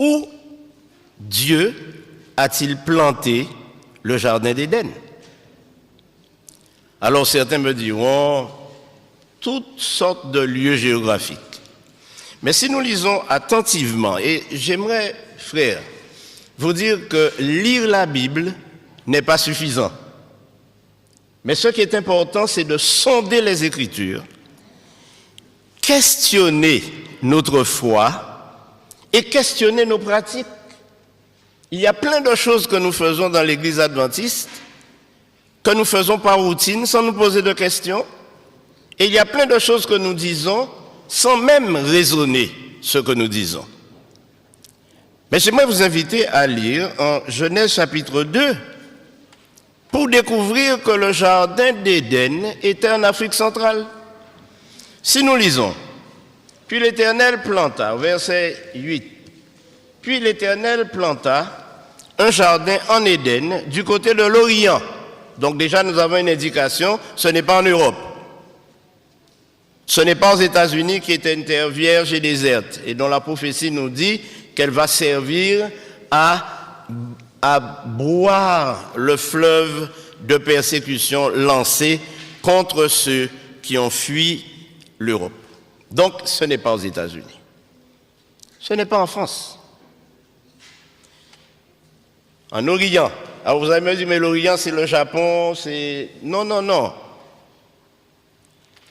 Où Dieu a-t-il planté le jardin d'Éden? Alors certains me diront toutes sortes de lieux géographiques. Mais si nous lisons attentivement, et j'aimerais, frères, vous dire que lire la Bible n'est pas suffisant. Mais ce qui est important, c'est de sonder les Écritures, questionner notre foi et questionner nos pratiques. Il y a plein de choses que nous faisons dans l'Église adventiste, que nous faisons par routine, sans nous poser de questions. Et il y a plein de choses que nous disons sans même raisonner ce que nous disons. Mais j'aimerais vous inviter à lire en Genèse chapitre 2 pour découvrir que le jardin d'Éden était en Afrique centrale. Si nous lisons, puis l'Éternel planta, verset 8, puis l'Éternel planta un jardin en Éden du côté de l'Orient. Donc déjà nous avons une indication, ce n'est pas en Europe. Ce n'est pas aux États-Unis qui est une terre vierge et déserte et dont la prophétie nous dit qu'elle va servir à boire le fleuve de persécution lancé contre ceux qui ont fui l'Europe. Donc ce n'est pas aux États-Unis. Ce n'est pas en France. En Orient. Alors vous allez me dire, mais l'Orient c'est le Japon, c'est... Non, non, non.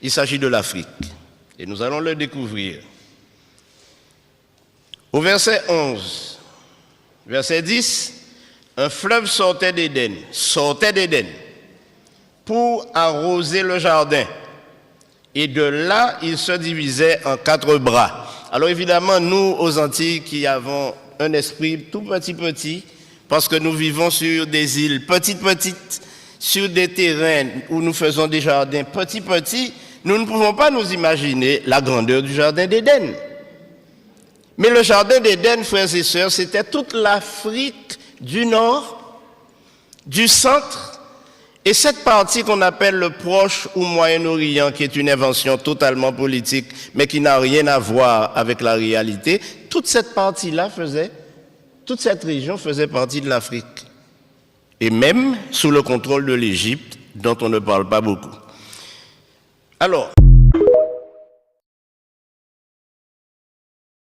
Il s'agit de l'Afrique. Et nous allons le découvrir. Au verset 11, verset 10, un fleuve sortait d'Éden, pour arroser le jardin. Et de là, il se divisait en 4 bras. Alors évidemment, nous, aux Antilles, qui avons un esprit tout petit, parce que nous vivons sur des îles petites, sur des terrains où nous faisons des jardins petits, nous ne pouvons pas nous imaginer la grandeur du jardin d'Éden. Mais le jardin d'Éden, frères et sœurs, c'était toute l'Afrique du Nord, du centre, et cette partie qu'on appelle le Proche ou Moyen-Orient, qui est une invention totalement politique, mais qui n'a rien à voir avec la réalité, toute cette partie-là toute cette région faisait partie de l'Afrique. Et même sous le contrôle de l'Égypte, dont on ne parle pas beaucoup. Alors,